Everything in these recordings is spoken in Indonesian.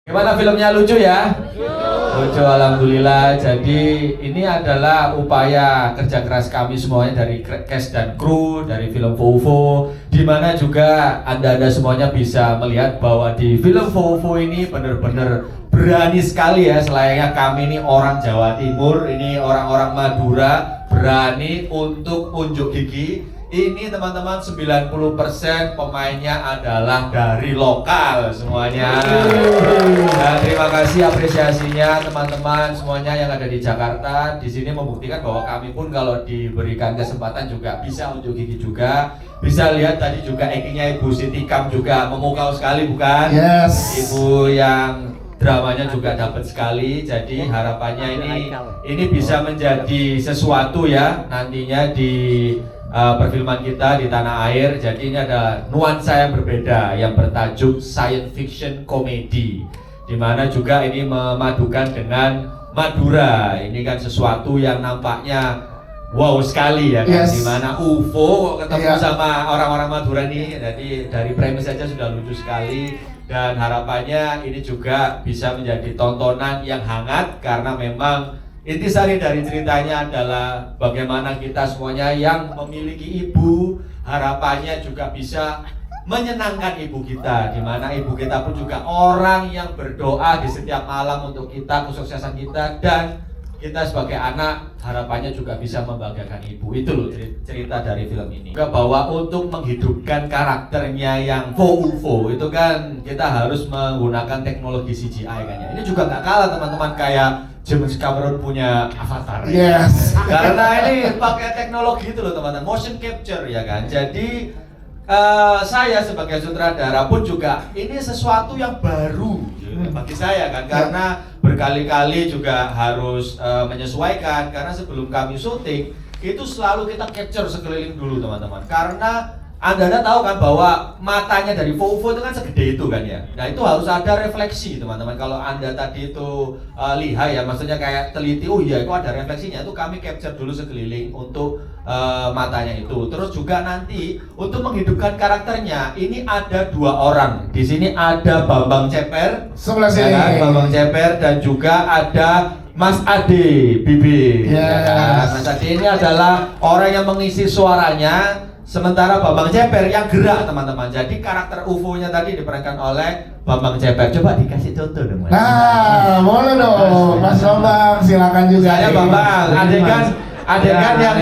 Gimana filmnya, lucu ya? Lucu, alhamdulillah. Jadi ini adalah upaya kerja keras kami semuanya dari cast dan kru dari film Vovo, di mana juga anda semuanya bisa melihat bahwa di film Vovo ini benar-benar berani sekali ya, selayaknya kami ini orang Jawa Timur, ini orang-orang Madura, berani untuk unjuk gigi. Ini teman-teman 90% pemainnya adalah dari lokal semuanya. Dan terima kasih apresiasinya teman-teman semuanya yang ada di Jakarta. Di sini membuktikan bahwa kami pun kalau diberikan kesempatan juga bisa unjuk gigi juga. Bisa lihat tadi juga actingnya Ibu Siti Kam juga memukau sekali, bukan? Yes. Ibu yang dramanya juga dapat sekali. Jadi harapannya ini bisa menjadi sesuatu ya nantinya di perfilman kita di tanah air. Jadi ini ada nuansa yang berbeda yang bertajuk science fiction comedy, dimana juga ini memadukan dengan Madura. Ini kan sesuatu yang nampaknya wow sekali ya kan, Yes. dimana UFO ketemu Iya. sama orang-orang Madura nih. Jadi dari premis saja sudah lucu sekali. Dan harapannya ini juga bisa menjadi tontonan yang hangat, karena memang intisari dari ceritanya adalah bagaimana kita semuanya yang memiliki ibu, harapannya juga bisa menyenangkan ibu kita, di mana ibu kita pun juga orang yang berdoa di setiap malam untuk kita, kesuksesan kita, dan kita sebagai anak harapannya juga bisa membahagiakan ibu. Itu loh cerita dari film ini. Juga bahwa untuk menghidupkan karakternya yang UFO itu kan kita harus menggunakan teknologi CGI kan ya. Ini juga nggak kalah teman-teman kayak James Cameron punya Avatar. Yes. Karena ini pakai teknologi itu loh teman-teman, motion capture ya kan. Jadi saya sebagai sutradara pun juga ini sesuatu yang baru bagi saya kan, karena berkali-kali juga harus menyesuaikan, karena sebelum kami syuting itu selalu kita capture sekeliling dulu teman-teman, karena anda tahu kan bahwa matanya dari Vovo itu kan segede itu kan ya. Nah itu harus ada refleksi teman-teman. Kalau anda tadi itu lihai ya, maksudnya kayak teliti, oh iya itu ada refleksinya, itu kami capture dulu sekeliling untuk matanya itu. Terus juga nanti untuk menghidupkan karakternya ini ada dua orang. Di sini ada Bambang Ceper, Sebelah ya sini. kan? Bambang Ceper, dan juga ada Mas Ade Bibi. Yes. Ya kan? Mas Ade ini adalah orang yang mengisi suaranya. Sementara Bambang Ceper yang gerak teman-teman. Jadi karakter UFO-nya tadi diperankan oleh Bambang Ceper. Coba dikasih contoh dong Mas. Nah, boleh dong, Mas Bambang, silakan juga. Saya Bambang, adegan yang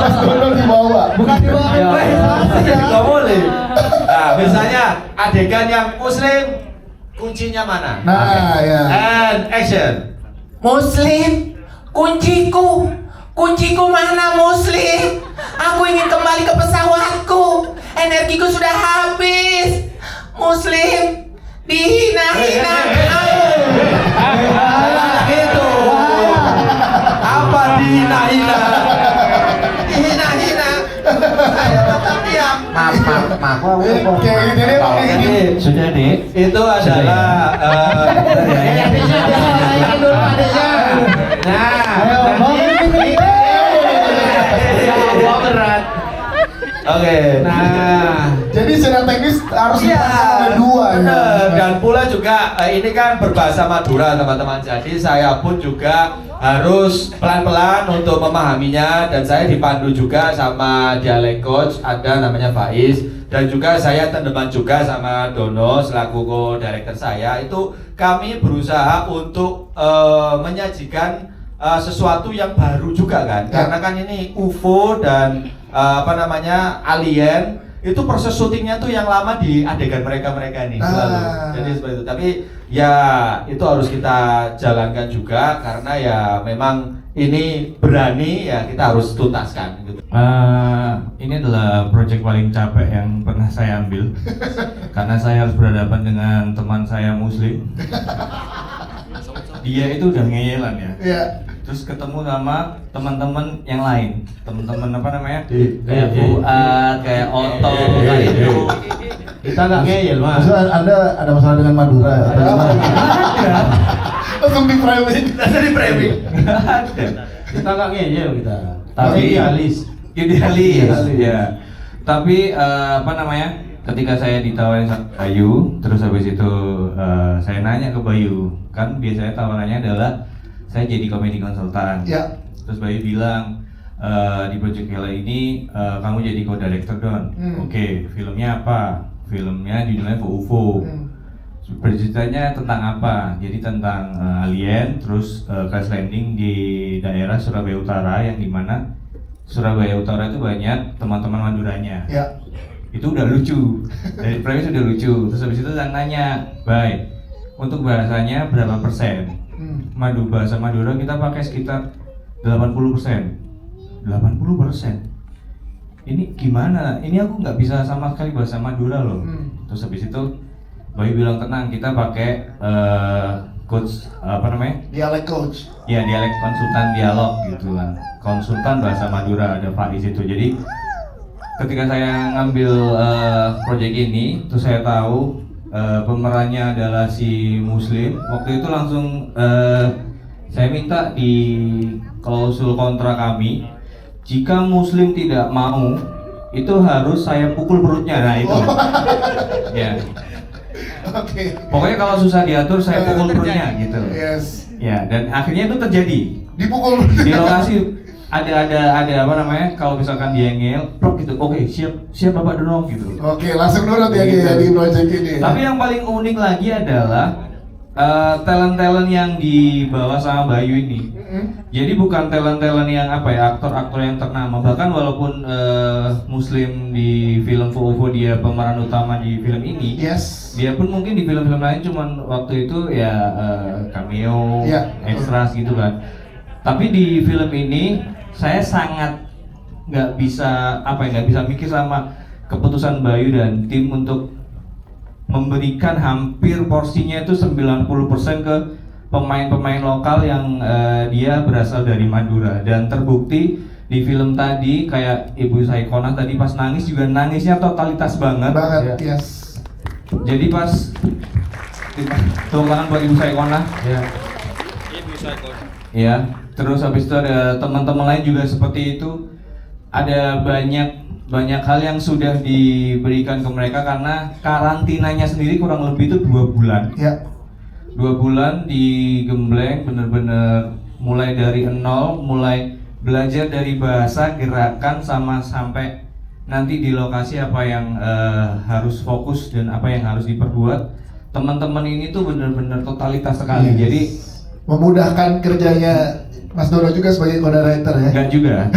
Mas Dono dibawa, bukan dibawa. Nggak boleh. Nah, misalnya adegan yang Muslim, kuncinya mana? Nah, ya. And action. Muslim, kunciku mana Muslim? Aku ingin kembali ke pesawatku. Energiku sudah habis. Muslim, dihina-hina. Itu. Apa dihina-hina? Dihina-hina. Saya tetap diam. Maaf. Kayak gini, kayak gini. Sudah nih. Itu adalah Ayo, Berat. Oke. Nah, jadi secara teknis harus ada dua ya. bener. Dan pula juga ini kan berbahasa Madura teman-teman. Jadi saya pun juga harus pelan-pelan untuk memahaminya, dan saya dipandu juga sama dialek coach, ada namanya Faiz, dan juga saya tandeman juga sama Dono selaku co-director saya. Itu kami berusaha untuk menyajikan sesuatu yang baru juga kan, karena kan ini UFO dan alien, itu proses syutingnya tuh yang lama di adegan mereka ini selalu. Jadi seperti itu. Tapi ya itu harus kita jalankan juga, karena ya memang ini berani ya, kita harus tuntaskan gitu. ini adalah proyek paling capek yang pernah saya ambil karena saya harus berhadapan dengan teman saya Muslim. Dia itu udah ngeyelan ya. Iya. Terus ketemu sama teman-teman yang lain, teman-teman apa namanya? Iya. Kayak Fuad, kayak Oto, kayak itu. Kita nggak ngeyel mas. Maksudnya Anda ada masalah dengan Madura? Langsung di framing. Dari framing. Kita nggak ngeyel kita. Tapi idealis. idealis, ya. Tapi apa namanya? Ketika saya ditawarin sama Bayu, terus habis itu saya nanya ke Bayu, kan biasanya tawarannya adalah saya jadi komedi konsultan. Ya. Terus Bayu bilang di project Hela ini kamu jadi co-director Don. Oke, filmnya apa? Filmnya judulnya UFO. Berceritanya tentang apa? Jadi tentang alien, terus crash landing di daerah Surabaya Utara yang dimana Surabaya Utara itu banyak teman-teman Maduranya. Ya. Itu udah lucu, dari premis udah lucu. Terus habis itu saya nanya, baik, untuk bahasanya berapa persen? Bahasa Madura kita pakai sekitar 80%. 80%? Ini gimana? Ini aku nggak bisa sama sekali bahasa Madura loh. Terus habis itu Bayu bilang tenang, kita pakai coach apa namanya? Dialek coach. Ya, dialek konsultan dialog gitu kan. Konsultan bahasa Madura, ada Pak di situ. Jadi ketika saya ngambil proyek ini, terus saya tahu pemerannya adalah si Muslim. Waktu itu langsung saya minta di klausul kontrak kami, jika Muslim tidak mau, itu harus saya pukul perutnya. Nah itu, ya. Oke. Pokoknya kalau susah diatur, saya pukul perutnya gitu. Yes. Ya, dan akhirnya itu terjadi. Dipukul. Di lokasi ada apa namanya, kalau misalkan dia ngel prok gitu, oke siap Bapak Dono gitu. Oke, langsung nurut ya di project ini. Tapi yang paling unik lagi adalah talent yang dibawa sama Bayu ini. Jadi bukan talent yang apa ya, aktor yang ternama. Bahkan walaupun Muslim di film UFO dia pemeran utama di film ini, Yes. dia pun mungkin di film-film lain cuman waktu itu ya cameo, extras gitu kan. Tapi di film ini saya sangat nggak bisa mikir sama keputusan Bayu dan tim untuk memberikan hampir porsinya itu 90% ke pemain-pemain lokal yang dia berasal dari Madura, dan terbukti di film tadi kayak Ibu Saikona tadi pas nangis juga nangisnya totalitas banget. Yes. Jadi pas tepuk tangan buat Ibu Saikona. Ya. Ya, terus habis itu ada teman-teman lain juga seperti itu. Ada banyak hal yang sudah diberikan ke mereka karena karantinanya sendiri kurang lebih itu 2 bulan. Ya. 2 bulan digembleng bener-bener mulai dari nol, mulai belajar dari bahasa, gerakan, sampai nanti di lokasi apa yang harus fokus dan apa yang harus diperbuat. Teman-teman ini tuh bener-bener totalitas sekali. Yes. Jadi memudahkan kerjanya Mas Dono juga sebagai co-director ya? enggak juga,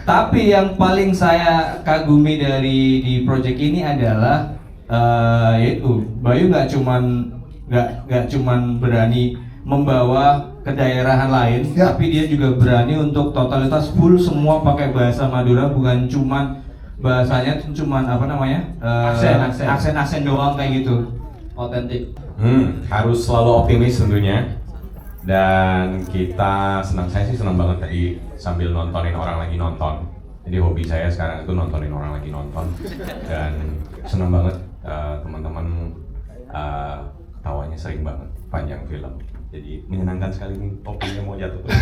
tapi yang paling saya kagumi di project ini adalah yaitu Bayu nggak cuman berani membawa kedaerahan lain, tapi dia juga berani untuk totalitas full semua pakai bahasa Madura, bukan cuman bahasanya cuman apa namanya aksen doang kayak gitu. Otentik. Harus selalu optimis tentunya. Dan saya sih senang banget tadi sambil nontonin orang lagi nonton. Jadi hobi saya sekarang itu nontonin orang lagi nonton. Dan senang banget teman-teman ketawanya sering banget panjang film. Jadi menyenangkan sekali nih, topinya mau jatuh terus.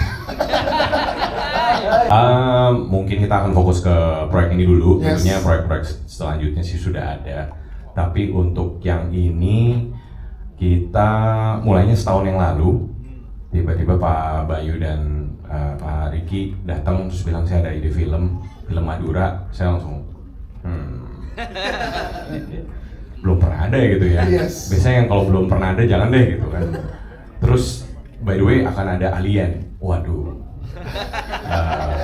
Mungkin kita akan fokus ke proyek ini dulu. Tentunya proyek-proyek selanjutnya sih sudah ada. Tapi untuk yang ini kita mulainya setahun yang lalu. Tiba-tiba Pak Bayu dan Pak Riki datang terus bilang saya ada ide film Madura. Saya langsung belum pernah ada gitu ya. Biasanya yang kalau belum pernah ada jangan deh gitu kan. Terus by the way akan ada alien. Waduh.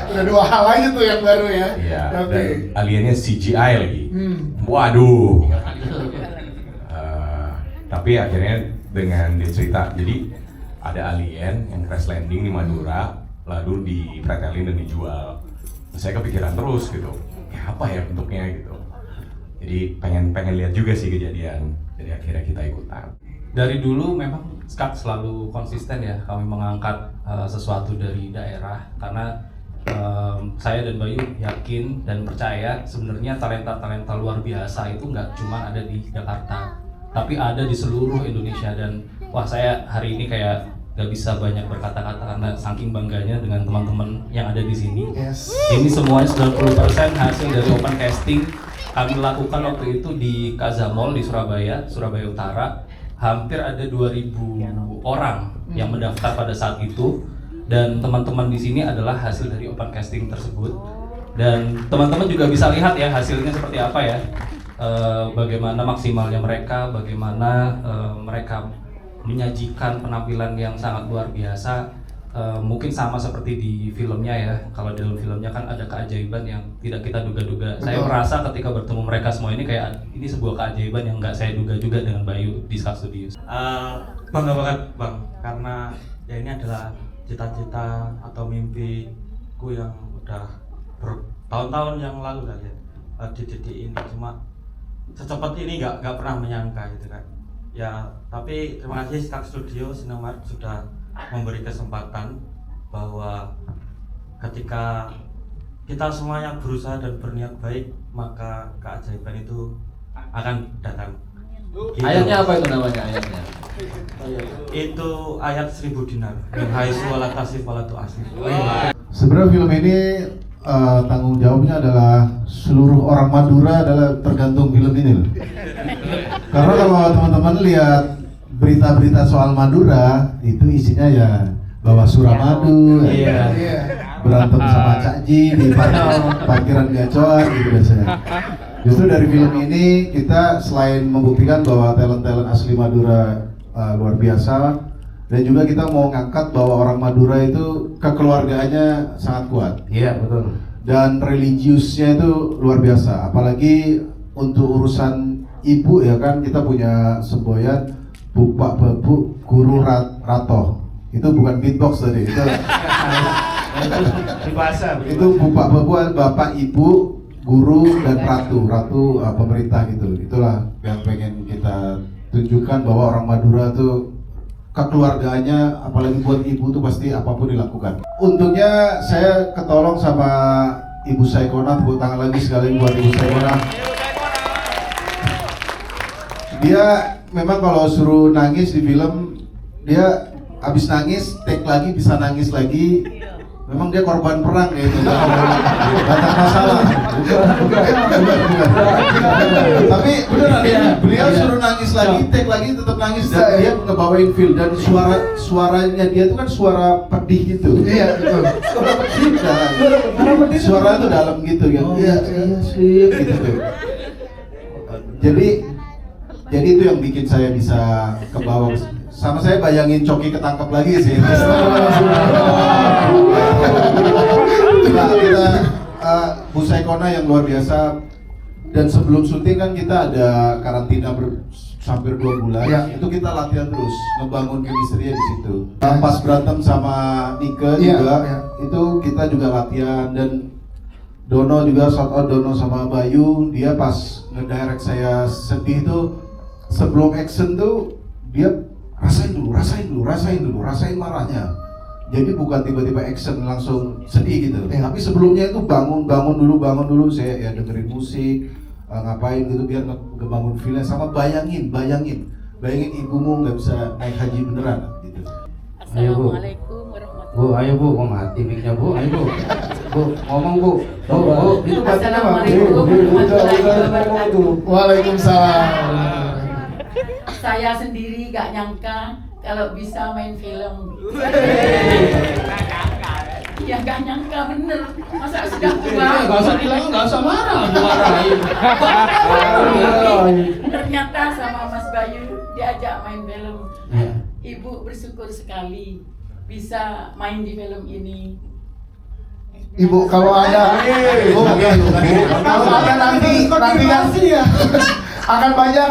Udah 2 hal aja tuh yang baru ya. Iya. Dan aliennya CGI lagi. Waduh. Tapi akhirnya dengan dia cerita, jadi ada alien yang crash landing di Madura, lalu dipretelin dan dijual. Saya kepikiran terus gitu, ya apa ya bentuknya gitu. Jadi pengen lihat juga sih kejadian. Jadi akhirnya kita ikutan. Dari dulu memang SKAK selalu konsisten ya, kami mengangkat sesuatu dari daerah karena saya dan Bayu yakin dan percaya sebenarnya talenta-talenta luar biasa itu nggak cuma ada di Jakarta, tapi ada di seluruh Indonesia. Dan wah, saya hari ini kayak gak bisa banyak berkata-kata karena saking bangganya dengan teman-teman yang ada di sini. Yes. Ini semuanya 90% hasil dari open casting kami lakukan waktu itu di Kaza Mall di Surabaya, Surabaya Utara. Hampir ada 2.000 orang yang mendaftar pada saat itu, dan teman-teman di sini adalah hasil dari open casting tersebut. Dan teman-teman juga bisa lihat ya hasilnya seperti apa ya, bagaimana maksimalnya mereka, bagaimana mereka menyajikan penampilan yang sangat luar biasa. Mungkin sama seperti di filmnya ya. Kalau dalam filmnya kan ada keajaiban yang tidak kita duga-duga. Saya merasa ketika bertemu mereka semua ini kayak ini sebuah keajaiban yang nggak saya duga juga dengan Bayu di Skak Studios. Bangga banget Bang, karena ya ini adalah cita-cita atau mimpiku yang udah bertahun-tahun yang lalu kali ya, di titik ini. Cuma secepat ini nggak pernah menyangka gitu kan. Ya, tapi terima kasih Skak Studio Sinemart sudah memberi kesempatan bahwa ketika kita semuanya berusaha dan berniat baik, maka keajaiban itu akan datang. Gitu. Ayatnya apa itu namanya ayatnya? Itu ayat 1000 dinar. Min haitsu wala tasif wala tu'asif. Sebenarnya film ini tanggung jawabnya adalah seluruh orang Madura adalah tergantung film ini loh. Karena kalau teman-teman lihat berita-berita soal Madura itu isinya ya bawa Suramadu, berantem sama Cak Ji di parkiran gacoan gitu biasanya. Justru dari film ini kita selain membuktikan bahwa talent-talent asli Madura luar biasa, dan juga kita mau ngangkat bahwa orang Madura itu kekeluargaannya sangat kuat. Iya, betul. Dan religiusnya itu luar biasa. Apalagi untuk urusan ibu ya kan, kita punya semboyan Bupak Bebu Guru Rato. Itu bukan beatbox tadi. Itu Bupak Bebu Bapak Ibu Guru dan Ratu pemerintah gitu. Itulah yang pengen kita tunjukkan bahwa orang Madura tuh kekeluargaannya, apalagi buat ibu tuh pasti apapun dilakukan. Untungnya saya ketolong sama Ibu Saikona, tepuk tangan lagi sekali buat Ibu Saikona. Dia memang kalau suruh nangis di film, dia habis nangis, take lagi, bisa nangis lagi. Memang dia korban perang gitu, banyak masalah. Bukan. Tapi beneran, beliau suruh nangis lagi, take lagi, tetap nangis, dan dia ngebawain feel, dan suaranya dia tuh kan suara pedih gitu. Iya betul. Suara pedih. Suara itu dalam gitu kan. Iya sih gitu. Jadi itu yang bikin saya bisa ke bawah. Sama saya bayangin Coki ketangkep lagi sih. Kita Bu Saikona yang luar biasa. Dan sebelum syuting kan kita ada karantina hampir 2 bulan. Ya. Itu kita latihan terus, ngebangun chemistry di situ. Pas berantem sama Nike juga, itu kita juga latihan. Dan Dono juga, shout out Dono sama Bayu, dia pas ngedirect saya sedih tuh, sebelum action tuh dia rasain marahnya. Jadi bukan tiba-tiba action langsung sedih gitu. Tapi sebelumnya itu bangun dulu, saya ya dengerin musik, ngapain gitu biar ngebangun feelnya, sama bayangin ibumu nggak bisa naik haji beneran gitu. Assalamualaikum warahmatullahi Bu, ayo Bu, mau mati mic-nya Bu, ayo Bu. Bu, ngomong Bu. Bu, itu bacaannya Bang. Assalamualaikum warahmatullahi wabarakatuh. Waalaikumsalam. Saya sendiri gak nyangka kalau bisa main film. Ya gak nyangka bener. Masa sudah tua? Gak usah bilang, gak usah marah, marahin. Ternyata sama Mas Bayu diajak main film. Ibu bersyukur sekali bisa main di film ini. Ibu, kalau ada nanti akan banyak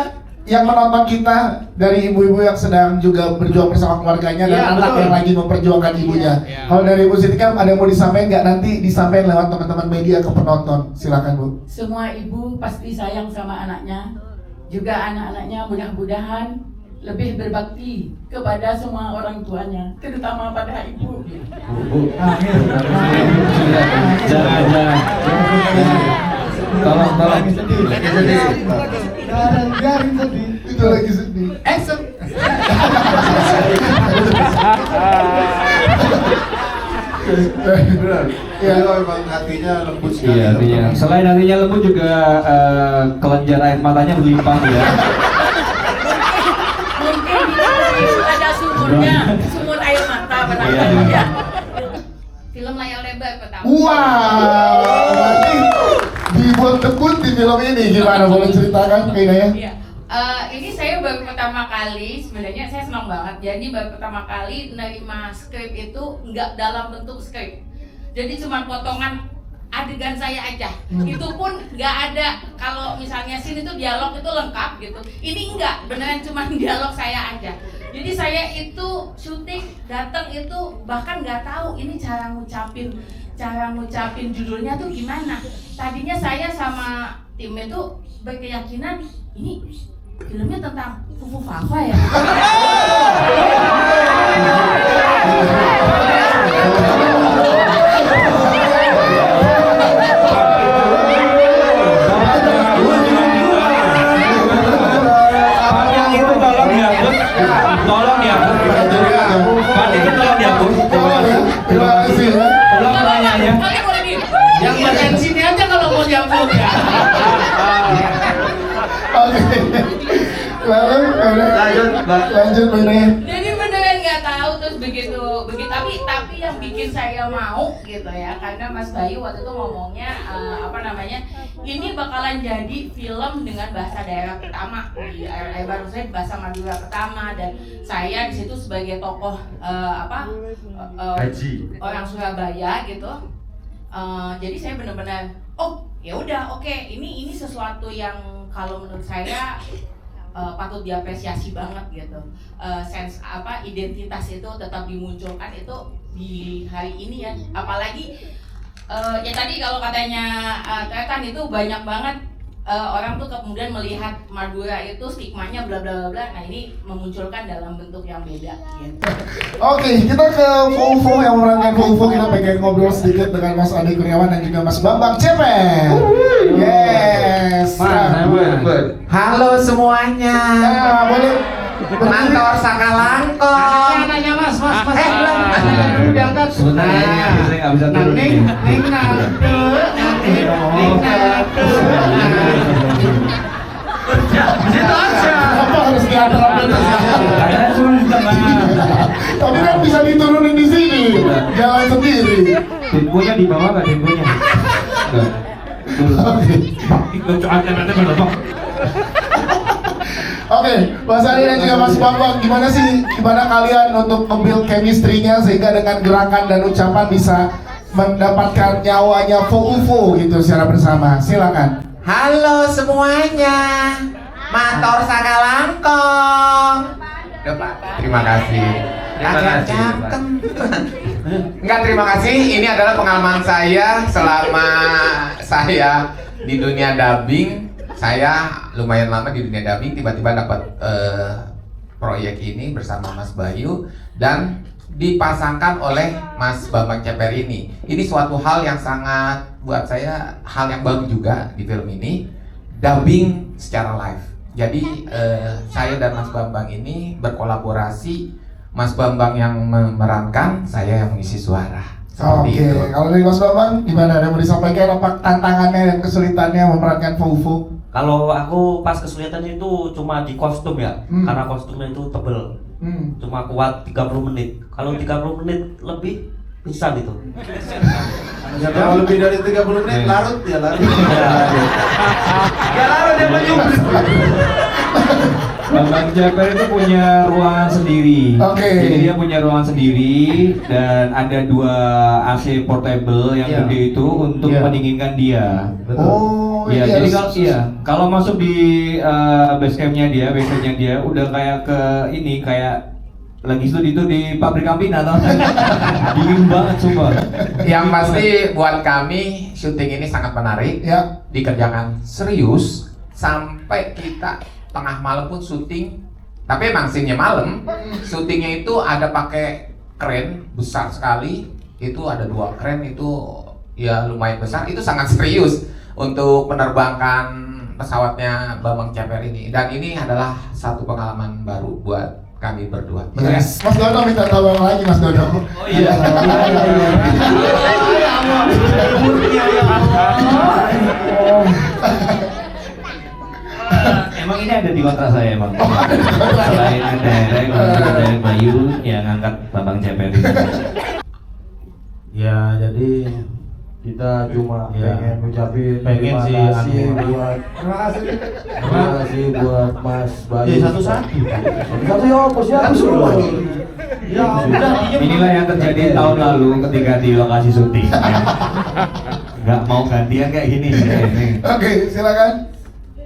yang menonton kita dari ibu-ibu yang sedang juga berjuang bersama keluarganya dan anak yang lagi memperjuangkan ibunya. Kalau dari Ibu Siti kan ada yang mau disampaikan nggak, nanti disampaikan lewat teman-teman media ke penonton. Silakan Bu. Semua ibu pasti sayang sama anaknya. Juga anak-anaknya mudah-mudahan lebih berbakti kepada semua orang tuanya, terutama pada ibu. Jangan. Tolong sedih. Biarin sedih. Itu lagi sedih. Action. Ya, memang hatinya lembut sekali. Iya, artinya. Selain hatinya lembut juga kelenjar air matanya berlimpah ya. Mungkin itu ada sumurnya, sumur air mata Iya. ya. Film layar lebar pertama. Wow, berarti dibuat debut di film ini gimana? Boleh ceritakan kayaknya? Iya. Ini saya baru pertama kali, sebenarnya saya senang banget. Jadi baru pertama kali menerima skrip itu nggak dalam bentuk skrip. Jadi cuma potongan adegan saya aja. Itu pun nggak ada. Kalau misalnya scene itu dialog itu lengkap gitu. Ini enggak, beneran cuma dialog saya aja. Jadi saya itu syuting datang itu bahkan nggak tahu ini cara ngucapin judulnya tuh gimana. Tadinya saya sama tim itu berkeyakinan ini filmnya tentang Fufu Fafa ya. Tolong ya, Pak Diki tolong ya, Bu. Terima kasih ya. Tolong pertanyaannya. Kalian boleh di Yang bagian sini aja kalau mau jawab ya. Oke. Lanjut Bene. Jadi beneran nggak tahu terus begitu tapi yang bikin saya mau gitu ya karena Mas Bayu waktu itu ngomongnya ini bakalan jadi film dengan bahasa daerah pertama di baru saya bahasa Madura pertama dan saya di situ sebagai tokoh orang Surabaya gitu. Jadi saya benar-benar ya udah oke, ini sesuatu yang kalau menurut saya patut diapresiasi banget gitu. Sense identitas itu tetap dimunculkan itu di hari ini ya. Apalagi ya tadi kalau katanya Tretan itu banyak banget orang tuh kemudian melihat Madura itu stigmanya bla bla bla. Nah, ini memunculkan dalam bentuk yang beda gitu. Oke, kita ke Fofo yang memerankan Fofo. Kita pengen ngobrol sedikit dengan Mas Adi Kurniawan dan juga Mas Bambang Cepen. Yes. Halo semuanya. Nah, boleh Mantor Sakalangko. Nanya Mas. Belum diangkat. Sebentar ya, saya nggak bisa turun ini. Situ aja. Apa harus diantar Saya cuma di tengah. Tapi kan bisa diturunin di sini. Jalan sendiri. Dingonya di bawah nggak dingonya? Oke. Oke, Mas Adi dan juga Mas Bambang, gimana kalian untuk nge-build chemistry-nya sehingga dengan gerakan dan ucapan bisa mendapatkan nyawanya Fofo gitu secara bersama? Silakan. Halo semuanya. Mantor Sakalangko. Terima kasih. Enggak, terima kasih. Ini adalah pengalaman saya selama saya di dunia dubbing. Saya lumayan lama di dunia dubbing, tiba-tiba dapat proyek ini bersama Mas Bayu dan dipasangkan oleh Mas Bambang Ceper ini. Ini suatu hal yang sangat buat saya hal yang baru juga di film ini, dubbing secara live. Jadi saya dan Mas Bambang ini berkolaborasi. Mas Bambang yang memerankan, saya yang mengisi suara. Oke, kalau dari Mas Bambang gimana? Ada mau disampaikan apa tantangannya dan kesulitannya memerankan Fofo? Kalau aku pas kesulitan itu cuma di kostum ya, karena kostumnya itu tebel. Cuma kuat 30 menit. Kalau 30 menit lebih bisa gitu. Kalau lebih dari 30 menit larut ya larut. Ya larut dia menyumbang. Bambang Ceper itu punya ruangan sendiri. Oke. Jadi dia punya ruangan sendiri dan ada 2 AC portable yang gede itu untuk mendinginkan dia. Oh, iya. Jadi kalau masuk di basecampnya dia, basecampnya dia udah kayak kayak lagi studi itu di pabrik Campina atau dingin banget sumpah. Yang pasti buat kami syuting ini sangat menarik. Ya. Dikerjakan serius sampai kita tengah malam pun syuting. Tapi emang scene-nya malam. Syutingnya itu ada pakai kren besar sekali. Itu ada 2 kren itu ya lumayan besar. Itu sangat serius untuk menerbangkan pesawatnya Bambang Ceper ini. Dan ini adalah satu pengalaman baru buat kami berdua. Benar ya? Yes. Mas Dodo minta tolong lagi Mas Dodo. Oh iya. Emang ini ada di kontrak saya emang. Selain ada Bayu yang ngangkat Bambang Ceper itu. Ya jadi kita cuma pengen ngucapin Pengen terima sih, kasih anu. buat terima kasih buat Mas Bayu. Satu-satu. Satu ya apa sih aku suruh. Ya udah. Inilah yang terjadi tahun lalu ketika di lokasi syuting. Nggak mau gantian kayak gini. Oke, silakan.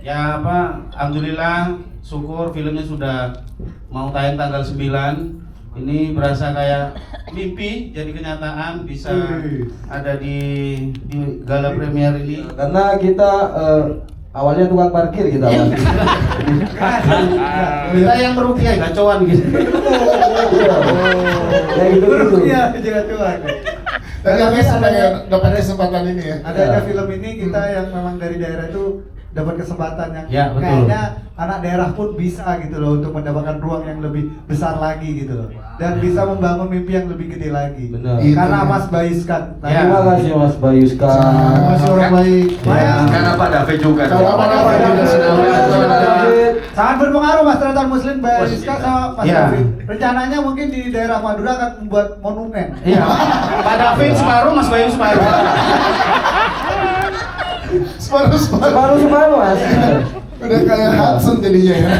Ya apa, alhamdulillah syukur filmnya sudah mau tayang tanggal 9. Ini berasa kayak mimpi jadi kenyataan bisa ada di gala premier ini. Karena kita awalnya tukang parkir kita awalnya. Kita yang merugi ya gacoan gitu. Ya gitu-gitu. Iya, gacoan. Tapi kami sampai dapat kesempatan ini ya. Ada film ini kita yang memang dari daerah itu dapat kesempatan yang Ya, betul. kayaknya anak daerah pun bisa gitu loh untuk mendapatkan ruang yang lebih besar lagi gitu loh dan bisa membangun mimpi yang lebih gede lagi. Benar. Karena Itu, Mas Bayuskan. Terima kasih Mas Bayu sekali. Terima kasih orang baik. Karena Pak David juga. Kalau apa juga Sangat berpengaruh Mas Ternyata Muslim Bayuskan sama Mas Iya. David. Rencananya mungkin di daerah Madura akan membuat monumen. Iya. Pak David separuh, Mas Bayu separuh. Separuh Mas. Udah kayak Hudson jadinya ya.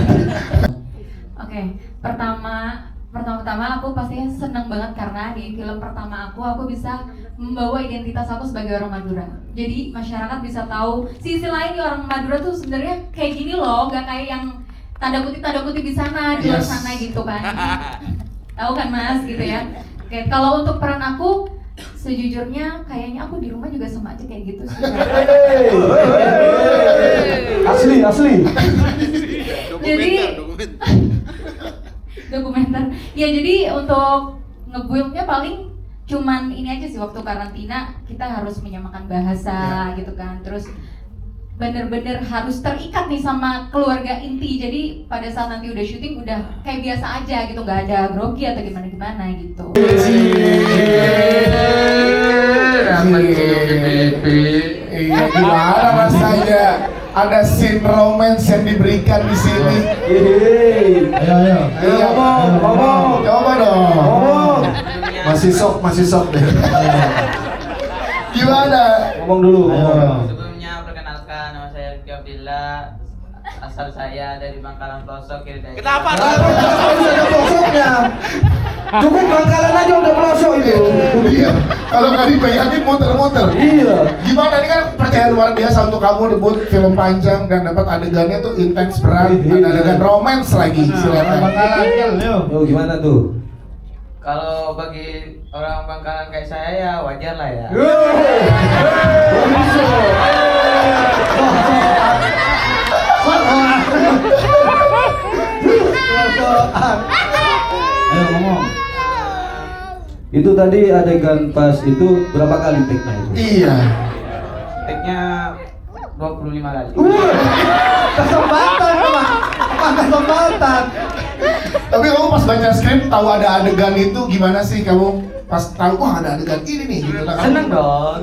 Oke, pertama-tama aku pastinya senang banget karena di film pertama aku bisa membawa identitas aku sebagai orang Madura. Jadi masyarakat bisa tahu sisi lain di orang Madura tuh sebenarnya kayak gini loh, gak kayak yang tanda kutip di sana, di luar sana gitu kan. Tahu kan Mas gitu ya. Oke, kalau untuk peran aku sejujurnya kayaknya aku di rumah juga sama aja kayak gitu sih. Asli. Jadi dokumenter. Ya jadi untuk ngebuildnya paling cuman ini aja sih, waktu karantina kita harus menyamakan bahasa gitu kan. Terus bener-bener harus terikat nih sama keluarga inti. Jadi pada saat nanti udah syuting udah kayak biasa aja gitu, nggak ada grogi atau gimana gitu. Iya, gimana rasanya ada scene romance yang diberikan di sini? Ayo. Ngomong. Coba dong. Masih sok deh. Gimana? Ngomong dulu. Sebelumnya perkenalkan, nama saya Rifki Abdillah. Asal saya dari Bangkalan Pelosok, kiri daerah. Kenapa? Harus ada pelosoknya. Cukup Bangkalan aja udah pelosok itu. Iya. Kalau nggak dibayangin muter-muter. Iya. Gimana, ini kan percaya luar biasa untuk kamu debut film panjang dan dapat adegannya tuh intens berat, ada adegan romance lagi. Silakan. Yo, gimana tuh? Kalau bagi orang Bangkalan kayak saya ya wajar lah ya. Ayo ngomong. Itu tadi adegan pas itu berapa kali take-nya itu? Iya. Take-nya 25 kali. Kesempatan. Tapi kamu pas baca skrip tahu ada adegan itu gimana sih kamu pas tahu wah ada adegan ini nih gitu kan? Seneng dong.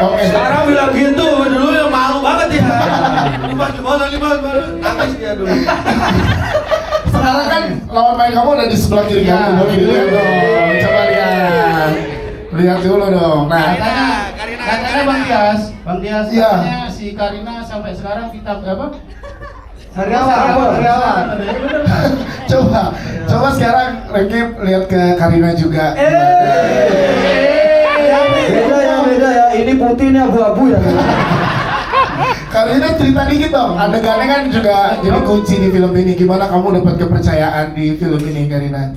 Oke. Sekarang bilang gitu, dulu yang malu banget ya. Gimana, nangis dia dulu. Sekarang kan lawan main kamu ada di sebelah kiri kamu. Boleh dilihat dong. Coba lihat. Lihat dulu dong. Nah, Katanya Bang Tias, Iya. katanya si Karina sampai sekarang kita apa? Karyawan. coba sekarang Reki lihat ke Karina juga. Beda ya. Ini putih, ini abu-abu ya. Karina cerita dikit dong. Adegannya kan juga jadi kunci di film ini. Gimana kamu dapat kepercayaan di film ini, Karina?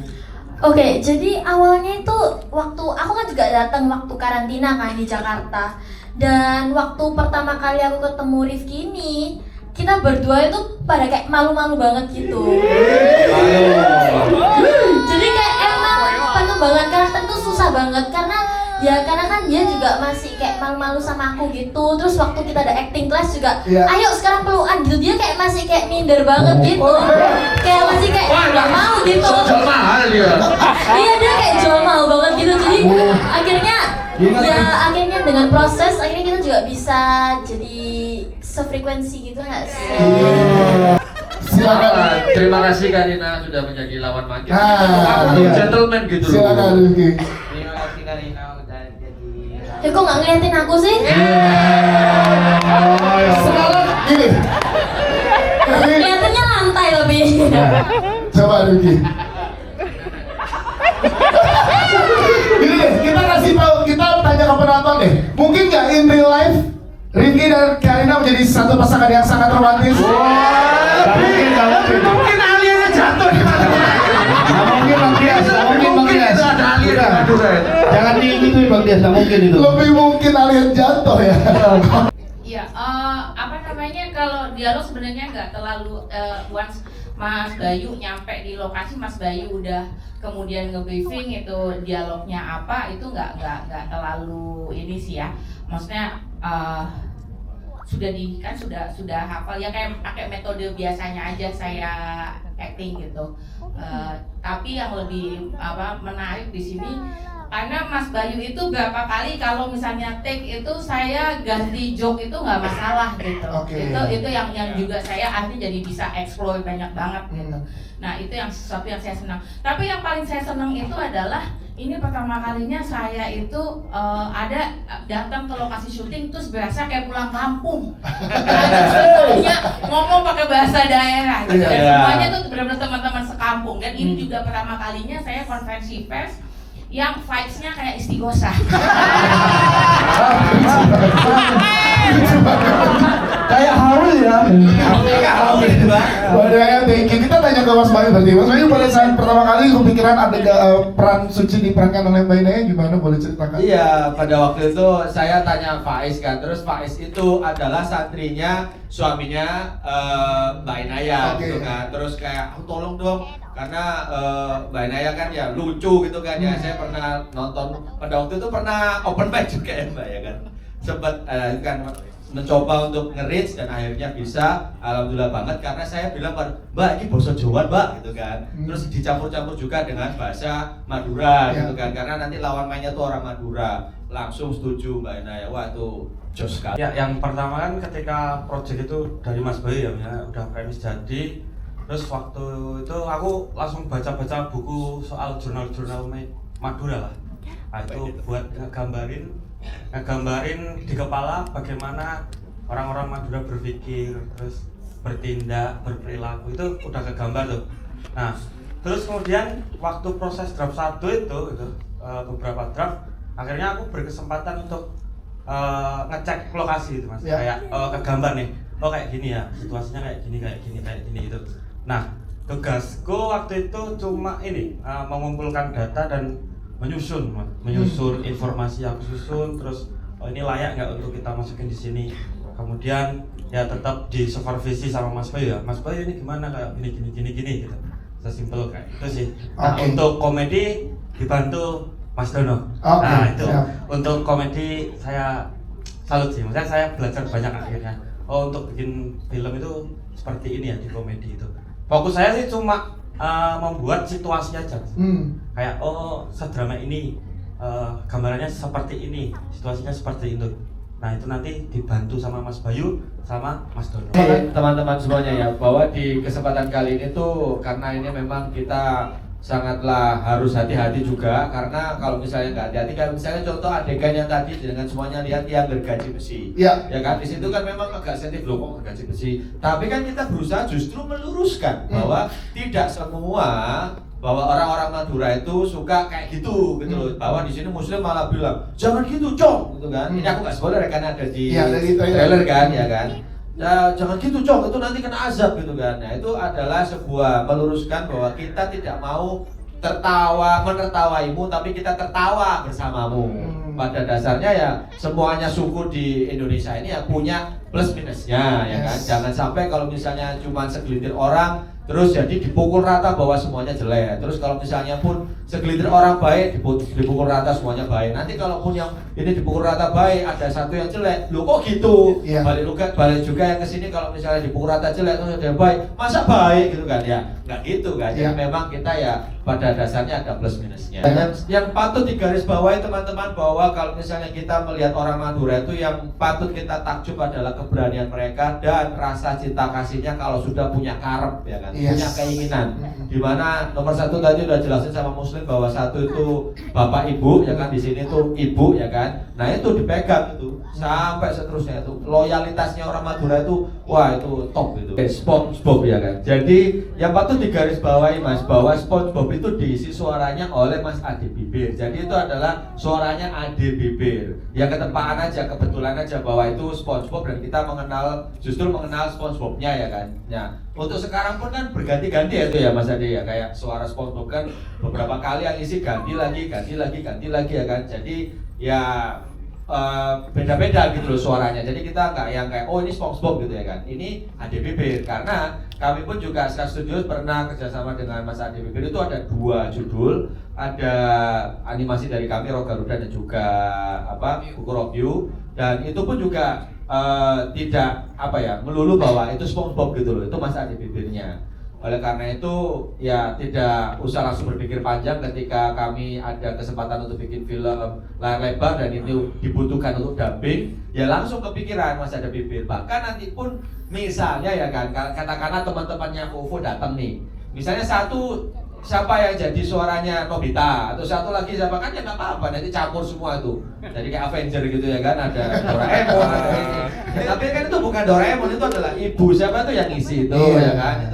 Oke, jadi awalnya itu waktu aku kan juga datang waktu karantina kan di Jakarta. Dan waktu pertama kali aku ketemu Rifki ini, kita berdua itu pada kayak malu-malu banget gitu. Jadi kayak emang pengembangan karakter itu susah banget karena Ya karena kan dia juga masih kayak malu-malu sama aku gitu. Terus waktu kita ada acting class juga, ayo sekarang pelukan gitu. Dia kayak masih kayak minder banget gitu. Kayak masih kayak nggak mau gitu. Jual mahal dia. Iya dia kayak jual mahal banget gitu. Jadi akhirnya akhirnya dengan proses akhirnya kita juga bisa jadi sefrekuensi gitu nggak sih? Silakan. Terima kasih Karina sudah menjadi lawan makin. Gentleman gitu loh. Silakan Rizky. Terima kasih Karina udah jadi. Kok nggak ngeliatin aku sih? Sekarang gini. Kelihatannya lantai lebih. Coba Rizky. Gini deh, kita kasih tahu, kita tanya ke penonton deh. Mungkin nggak in real life Rizky dan Karina menjadi satu pasangan yang sangat romantis? Gak mungkin aliennya jatuh di mana-mana. Gak mungkin Bang Dias, gak mungkin Bang Dias. Ada alien di Madura ya. Jangan digituin Bang Dias, gak mungkin itu. Lebih mungkin alien jatuh ya. Iya, apa namanya, kalau dialog sebenarnya nggak terlalu once Mas Bayu nyampe di lokasi, Mas Bayu udah kemudian nge-briefing itu dialognya apa, itu nggak terlalu ini sih ya. Maksudnya sudah hafal ya, kayak pakai metode biasanya aja saya acting gitu. Tapi yang lebih menarik di sini karena Mas Bayu itu berapa kali kalau misalnya take itu saya ganti joke itu nggak masalah gitu. Itu yang juga saya akhirnya jadi bisa explore banyak banget gitu. Nah itu yang sesuatu yang saya senang. Tapi yang paling saya senang itu adalah ini pertama kalinya saya itu ada datang ke lokasi syuting terus berasa kayak pulang kampung. Semuanya ngomong pakai bahasa daerah gitu. Dan semuanya tuh benar-benar teman-teman sekampung. Dan ini juga pertama kalinya saya konferensi pers yang vibes-nya kayak istighosah. Kayak haul ya. Thank you. Kita tanya ke Mas Bayu berarti. Mas Bayu pada saat pertama kali kepikiran ada peran Suci diperankan oleh Mbak Inaya, gimana, boleh ceritakan? Iya, pada waktu itu saya tanya Faiz kan, terus Faiz itu adalah santrinya suaminya Mbak Inaya gitu kan. Terus kayak tolong dong, karena Mbak Inaya kan ya lucu gitu kan ya. Saya pernah nonton pada waktu itu, pernah open mic juga ya Mbak ya kan. Sempat kan mencoba untuk nge-reach dan akhirnya bisa, alhamdulillah banget, karena saya bilang Mbak ini bahasa Jawa Mbak gitu kan. Terus dicampur-campur juga dengan bahasa Madura gitu kan, karena nanti lawan mainnya tuh orang Madura. Langsung setuju Mbak Inaya, wah itu jos sekali. Ya, yang pertama kan ketika project itu dari Mas Bayu ya, udah premis jadi. Terus waktu itu aku langsung baca-baca buku soal jurnal-jurnal Madura lah. Nah, itu buat ngegambarin di kepala bagaimana orang-orang Madura berpikir, terus bertindak, berperilaku, itu udah kegambar tuh. Nah, terus kemudian waktu proses draft 1 itu beberapa draft, akhirnya aku berkesempatan untuk ngecek lokasi itu Mas. Kayak kegambar nih. Oh kayak gini ya, situasinya kayak gini gitu. Nah, tugasku waktu itu cuma ini mengumpulkan data dan menyusun informasi yang aku susun, terus ini layak nggak untuk kita masukin di sini. Kemudian ya tetap disupervisi sama Mas Bayu ya. Mas Bayu ini gimana, kayak gini gitu. Sesimpel kayak itu sih. Nah, untuk komedi dibantu Mas Dono. Nah, itu untuk komedi saya salut sih. Maksudnya saya belajar banyak akhirnya. Oh, untuk bikin film itu seperti ini ya di komedi itu. Fokus saya sih cuma membuat situasi aja. Kayak sedrama ini gambarannya seperti ini, situasinya seperti itu. Nah, itu nanti dibantu sama Mas Bayu sama Mas Dono. Teman-teman semuanya ya, bahwa di kesempatan kali ini tuh karena ini memang kita sangatlah harus hati-hati juga, karena kalau misalnya nggak hati-hati, kalau misalnya contoh adegan yang tadi dengan semuanya lihat yang gergaji besi, ya kan, di situ kan memang agak sensitif loh kok gergaji besi, tapi kan kita berusaha justru meluruskan bahwa tidak semua, bahwa orang-orang Madura itu suka kayak gitu loh, bahwa di sini Muslim malah bilang jangan gitu Cong gitu kan. Ini aku nggak spoiler karena ada di trailer kan ya kan. Ya, jangan gitu Cong, itu nanti kena azab gitu kan. Nah, itu adalah sebuah meluruskan bahwa kita tidak mau menertawaimu, tapi kita tertawa bersamamu. Pada dasarnya ya semuanya suku di Indonesia ini ya punya plus minusnya ya kan. Jangan sampai kalau misalnya cuma segelintir orang terus jadi dipukul rata bahwa semuanya jelek. Terus kalau misalnya pun segelintir orang baik dipukul rata semuanya baik. Nanti kalaupun yang ini dipukul rata baik ada satu yang jelek, loh kok gitu? Balik juga yang kesini kalau misalnya dipukul rata jelek terus ada yang baik, masa baik gitu kan ya? Nggak gitu kan? Jadi memang kita ya pada dasarnya ada plus minusnya. Yang patut digarisbawahi teman-teman bahwa kalau misalnya kita melihat orang Madura itu yang patut kita takjub adalah keberanian mereka dan rasa cinta kasihnya kalau sudah punya karep ya kan, punya keinginan. Dimana nomor satu tadi udah jelasin sama Muslim bahwa satu itu bapak ibu ya kan, di sini tuh ibu ya kan. Nah itu dipegang itu sampai seterusnya itu loyalitasnya orang Madura itu wah itu top itu. SpongeBob ya kan. Jadi yang patut digarisbawahi Mas bahwa SpongeBob itu diisi suaranya oleh Mas Ade Bibir. Jadi itu adalah suaranya Ade Bibir. Ya ketepaan aja, kebetulan aja bahwa itu SpongeBob dan kita justru mengenal SpongeBob-nya ya kan. Ya, untuk sekarang pun kan berganti-ganti ya itu ya Mas Ade ya, kayak suara SpongeBob kan beberapa kali yang isi ganti lagi ya kan. Jadi ya beda-beda gitu loh suaranya. Jadi kita nggak yang kayak oh ini SpongeBob gitu ya kan. Ini Ade Bibir karena kami pun juga Skak Studios pernah kerjasama dengan Mas Ade Bibir. Itu ada 2 judul, ada animasi dari kami Roh Garuda dan juga Buku Review, dan itu pun juga tidak melulu bahwa itu SpongeBob gitu loh. Itu Mas Ade Bibirnya. Oleh karena itu ya tidak usah langsung berpikir panjang ketika kami ada kesempatan untuk bikin film layar lebar dan itu dibutuhkan untuk dubbing, ya langsung kepikiran Mas Ade Bibir. Bahkan nanti pun misalnya ya kan, katakanlah teman-temannya Fofo datang nih, misalnya siapa yang jadi suaranya Nobita atau satu lagi siapa, kan ya nggak apa-apa, nanti campur semua itu jadi kayak Avenger gitu ya kan, ada Doraemon ada ini ya, tapi kan itu bukan Doraemon, itu adalah ibu siapa tuh yang ngisi itu ya kan, itu.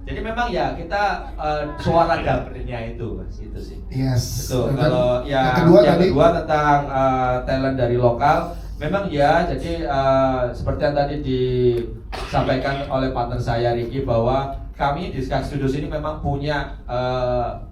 Jadi memang ya kita suara dapurnya itu Mas, itu sih. Itu kalau yang kedua tentang talent dari lokal, memang ya jadi seperti yang tadi disampaikan oleh partner saya Ricky bahwa kami di Skak Studios ini memang punya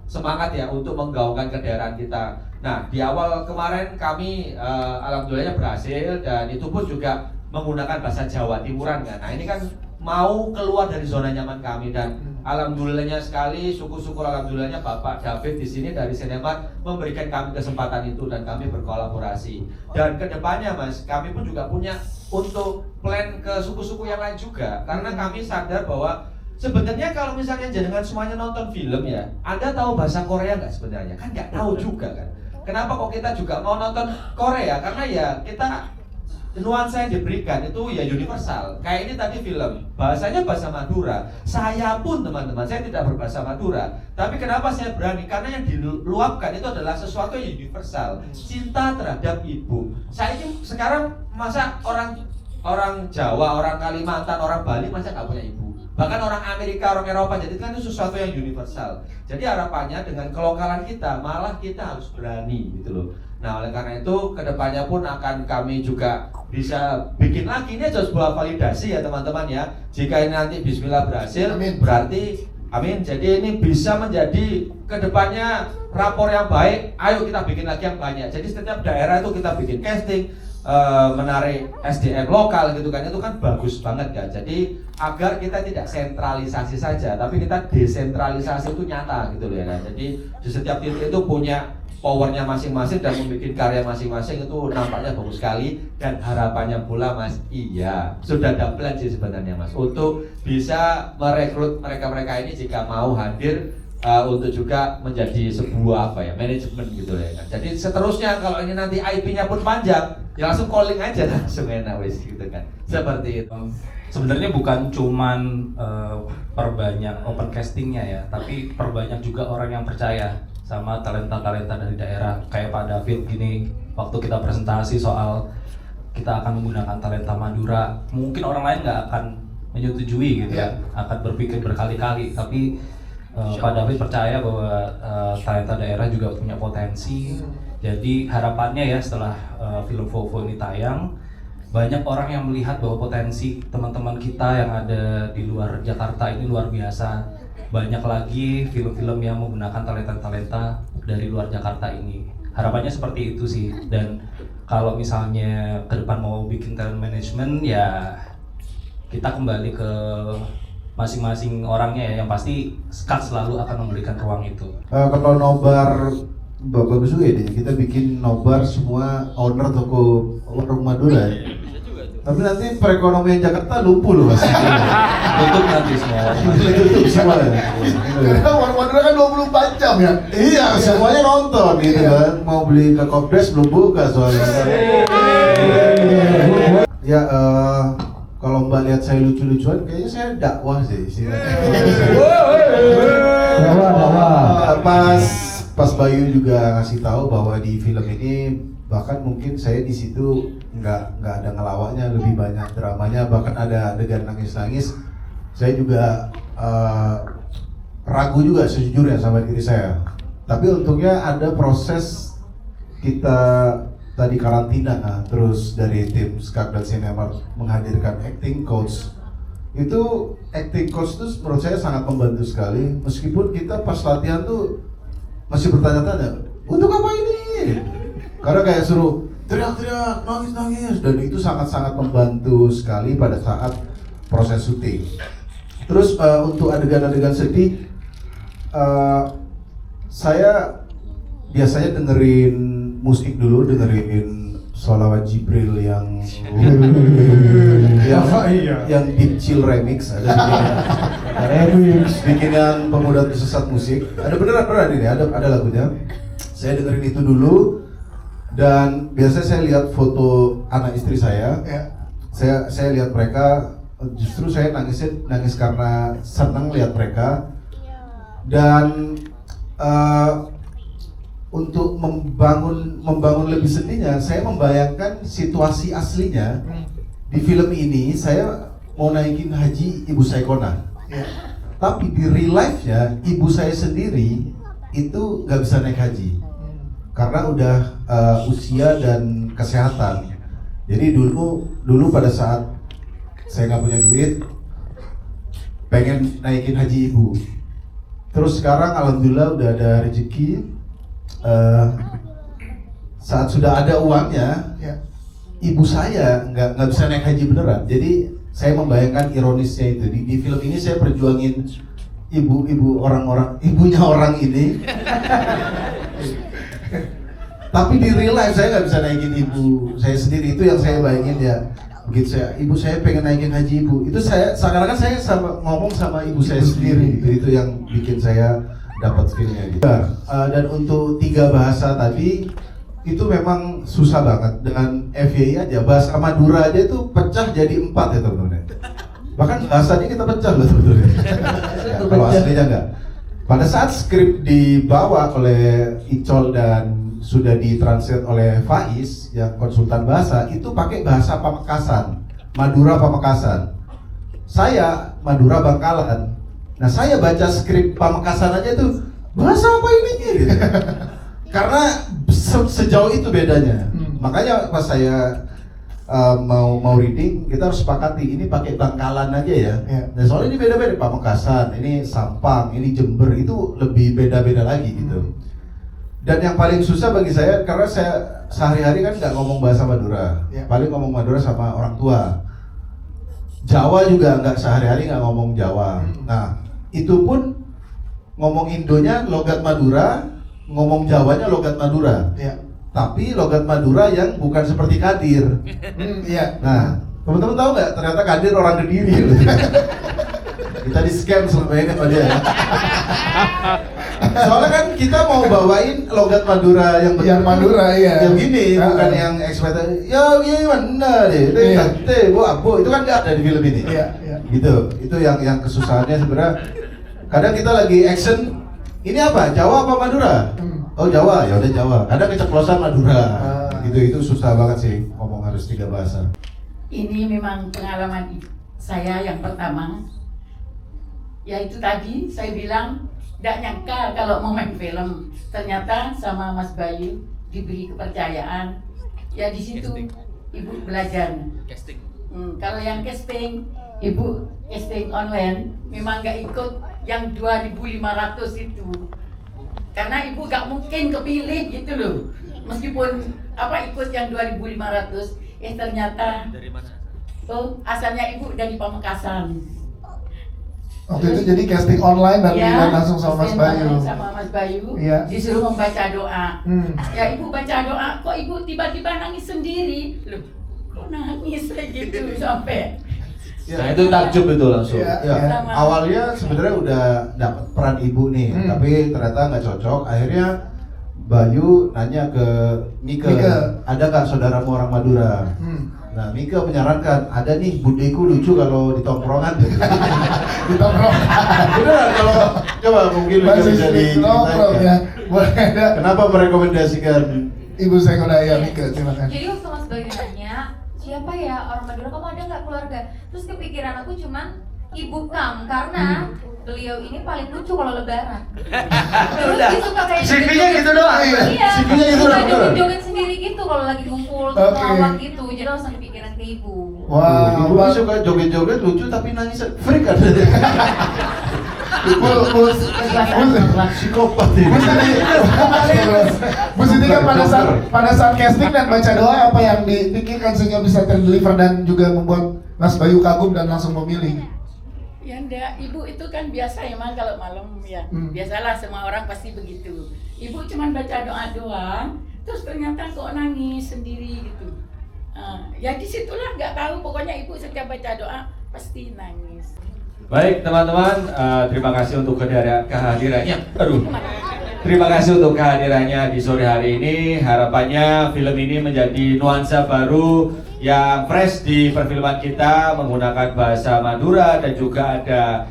semangat ya untuk menggaungkan kedaerahan kita. Nah di awal kemarin kami alhamdulillahnya berhasil, dan itu pun juga menggunakan bahasa Jawa Timuran kan. Nah ini kan mau keluar dari zona nyaman kami, dan alhamdulillahnya sekali, syukur alhamdulillahnya Bapak David di sini dari Sinemat memberikan kami kesempatan itu dan kami berkolaborasi. Dan kedepannya Mas, kami pun juga punya untuk plan ke suku-suku yang lain juga, karena kami sadar bahwa sebenarnya kalau misalnya jenengan semuanya nonton film ya, Anda tahu bahasa Korea nggak sebenarnya? Kan nggak tahu juga kan. Kenapa kok kita juga mau nonton Korea? Karena ya kita nuansa yang diberikan itu ya universal. Kayak ini tadi film, bahasanya bahasa Madura. Saya pun teman-teman, saya tidak berbahasa Madura. Tapi kenapa saya berani? Karena yang diluapkan itu adalah sesuatu yang universal. Cinta terhadap ibu. Saya ini sekarang masa orang Jawa, orang Kalimantan, orang Bali masa nggak punya ibu? Bahkan orang Amerika, orang Eropa, jadi kan itu sesuatu yang universal. Jadi harapannya dengan kelokalan kita, malah kita harus berani gitu loh. Nah oleh karena itu kedepannya pun akan kami juga bisa bikin lagi, ini aja sebuah validasi ya teman-teman ya. Jika ini nanti bismillah berhasil, berarti amin, jadi ini bisa menjadi kedepannya rapor yang baik. Ayo kita bikin lagi yang banyak. Jadi setiap daerah itu kita bikin casting, menarik SDM lokal gitu kan, itu kan bagus banget kan. Jadi agar kita tidak sentralisasi saja, tapi kita desentralisasi itu nyata gitu loh ya kan. Jadi di setiap titik itu punya powernya masing-masing dan membuat karya masing-masing, itu nampaknya bagus sekali. Dan harapannya pula Mas, iya sudah ada plan sih sebenarnya Mas, untuk bisa merekrut mereka-mereka ini jika mau hadir untuk juga menjadi sebuah manajemen gitu ya kan. Jadi seterusnya kalau ini nanti IP-nya pun panjang, ya langsung calling aja langsung enak wis gitu kan. Seperti itu. Sebenarnya bukan cuman perbanyak open castingnya ya, tapi perbanyak juga orang yang percaya sama talenta-talenta dari daerah. Kayak Pak David gini, waktu kita presentasi soal kita akan menggunakan talenta Madura, mungkin orang lain nggak akan menyetujui gitu ya, akan berpikir berkali-kali, tapi Pak David percaya bahwa talenta daerah juga punya potensi. Jadi harapannya ya setelah film Fofo ini tayang, banyak orang yang melihat bahwa potensi teman-teman kita yang ada di luar Jakarta ini luar biasa. Banyak lagi film-film yang menggunakan talenta-talenta dari luar Jakarta ini. Harapannya seperti itu sih. Dan kalau misalnya ke depan mau bikin talent management ya kita kembali ke masing-masing orangnya ya, yang pasti Skak selalu akan memberikan ruang itu. Kalau nobar bagus juga ya, kita bikin nobar semua owner toko warung Madura ya. Tapi nanti perekonomian Jakarta lumpuh loh mas. Tutup nanti semua. Tutup semua ya. Karena warung Madura kan 24 jam ya. Iya, semuanya nonton gitu kan. Mau beli ke Kopdes belum buka soalnya. Ya, kalau Mbak lihat saya lucu-lucuan, kayaknya saya dakwah sih. Dakwah. Pas Bayu juga ngasih tahu bahwa di film ini bahkan mungkin saya di situ nggak ada ngelawaknya, lebih banyak dramanya, bahkan ada adegan nangis-nangis. Saya juga ragu juga sejujurnya sama diri saya. Tapi untungnya ada proses kita tadi karantina, terus dari tim Skak dan Cinemark menghadirkan acting coach. Itu acting coach itu menurut saya sangat membantu sekali. Meskipun kita pas latihan tuh masih bertanya-tanya, untuk apa ini? Karena kayak suruh teriak-teriak, nangis-nangis, dan itu sangat-sangat membantu sekali pada saat proses syuting. Terus untuk adegan-adegan sedih, saya biasanya dengerin musik dulu, dengerin Sholawat Jibril yang Deep Chill Remix, ada bikinan Pemuda Tersesat Musik. Ada beneran ini, ada lagunya. Saya dengerin itu dulu. Dan biasanya saya lihat foto anak istri saya, saya lihat mereka, justru saya nangis karena senang lihat mereka. Dan untuk membangun lebih sedihnya, saya membayangkan situasi aslinya di film ini. Saya mau naikin haji ibu saya Kona, tapi di real life-nya ibu saya sendiri itu nggak bisa naik haji karena udah usia dan kesehatan. Jadi dulu pada saat saya nggak punya duit, pengen naikin haji ibu. Terus sekarang alhamdulillah udah ada rezeki. Saat sudah ada uangnya, ibu saya nggak bisa naik haji beneran. Jadi saya membayangkan ironisnya itu di film ini saya perjuangin ibu ibunya orang ini. Tapi di real life saya nggak bisa naikin ibu saya sendiri. Itu yang saya bayangin ya. Begitu ibu saya pengen naikin haji ibu, itu saya seakan-akan saya ngomong sama ibu saya sendiri. Itu yang bikin saya dapat feelnya gitu. Dan untuk 3 bahasa tadi itu memang susah banget. Dengan FYI aja, bahasa Madura aja itu pecah jadi 4 ya teman-teman. Bahkan bahasanya kita pecah loh teman-teman. Kalau aslinya enggak. Pada saat skrip dibawa oleh Icol dan sudah ditranslate oleh Faiz yang konsultan bahasa, itu pakai bahasa Pamekasan, Madura Pamekasan. Saya Madura Bangkalan. Nah saya baca skrip Pamekasan aja itu, bahasa apa ini? Gitu. Karena sejauh itu bedanya. Makanya pas saya mau reading, kita harus sepakati ini pakai Bangkalan aja ya. Nah, soalnya ini beda-beda, Pamekasan, ini Sampang, ini Jember, itu lebih beda-beda lagi gitu. Dan yang paling susah bagi saya, karena saya sehari-hari kan nggak ngomong bahasa Madura, paling ngomong Madura sama orang tua. Jawa juga nggak sehari-hari nggak ngomong Jawa. Nah, itu pun ngomong Indonya logat Madura, ngomong Jawanya logat Madura. Tapi logat Madura yang bukan seperti Kadir. Nah, teman-teman tahu nggak? Ternyata Kadir orang Kediri. Kita di scam selama ini sama dia. Soalnya kan kita mau bawain logat Madura yang Madura yang gini, bukan yang ekspektasi. Ya gimana deh, itu kan nggak ada di film ini. Gitu, itu yang kesusahannya sebenarnya. Kadang kita lagi action, ini apa? Jawa apa Madura? Oh Jawa, ya udah Jawa. Kadang keceplosan Madura. Gitu, itu susah banget sih ngomong harus 3 bahasa. Ini memang pengalaman saya yang pertama. Ya itu tadi saya bilang tidak nyangka kalau mau main film, ternyata sama Mas Bayu diberi kepercayaan. Ya di situ ibu belajar. Kalau yang casting, ibu casting online memang nggak ikut yang 2.500 itu, karena ibu nggak mungkin kepilih gitu loh. meskipun ikut yang 2.500, ternyata Dari mana? asalnya ibu dari Pamekasan. Waktu itu jadi casting online dan Ya, langsung sama Mas Bayu. Sama Mas Bayu, Iya. disuruh membaca doa. Ya ibu baca doa, kok ibu tiba-tiba nangis sendiri? Loh, kok nangis gitu sampai? Nah itu takjub itu langsung. Ya, awalnya sebenarnya udah dapat peran ibu nih, tapi ternyata nggak cocok. Akhirnya Bayu nanya ke Mika, ada nggak saudaramu orang Madura? Nah, Mika menyarankan, ada nih budeku lucu kalau di tongkrongan. Di tongkrongan. Beneran, kalau coba mungkin masih jadi nongkrong ya. Boleh ada. Kenapa merekomendasikan Ibu Sekonaya Mika? Silakan. Jadi waktu Mas Bayu nanya, siapa ya orang Madura, kamu ada nggak keluarga? Terus kepikiran aku cuman Ibu Kam, karena beliau ini paling lucu kalau lebaran. Terus dia suka kayak CV-nya gitu doang. Iya, CV-nya gitu suka doang. joget-joget sendiri gitu kalau lagi ngumpul, terus ngelawak gitu. Jadi langsung kepikiran ke ibu. Wah, ibu suka joget-joget lucu tapi nangis freak kan? Psikopat ini. Bu Siti kan pada saat casting dan baca doa apa yang dipikirkan sehingga bisa terdeliver dan juga membuat Mas Bayu kagum dan langsung memilih? Ya enggak, ibu itu kan biasa emang kalau malam ya. Biasalah semua orang pasti begitu. Ibu cuman baca doa doang, terus ternyata kok nangis sendiri gitu. Ya disitulah nggak tahu, pokoknya ibu setiap baca doa pasti nangis. Baik teman-teman, terima kasih untuk kehadirannya. Terima kasih untuk kehadirannya di sore hari ini. Harapannya film ini menjadi nuansa baru yang fresh di perfilman kita, menggunakan bahasa Madura dan juga ada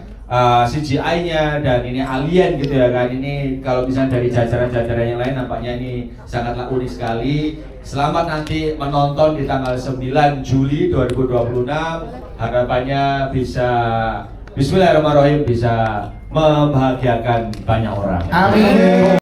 CGI-nya, dan ini alien gitu ya kan. Ini kalau misalnya dari jajaran-jajaran yang lain nampaknya ini sangatlah unik sekali. Selamat nanti menonton di tanggal 9 Juli 2026. Harapannya bisa, bismillahirrahmanirrahim, bisa membahagiakan banyak orang. Amin.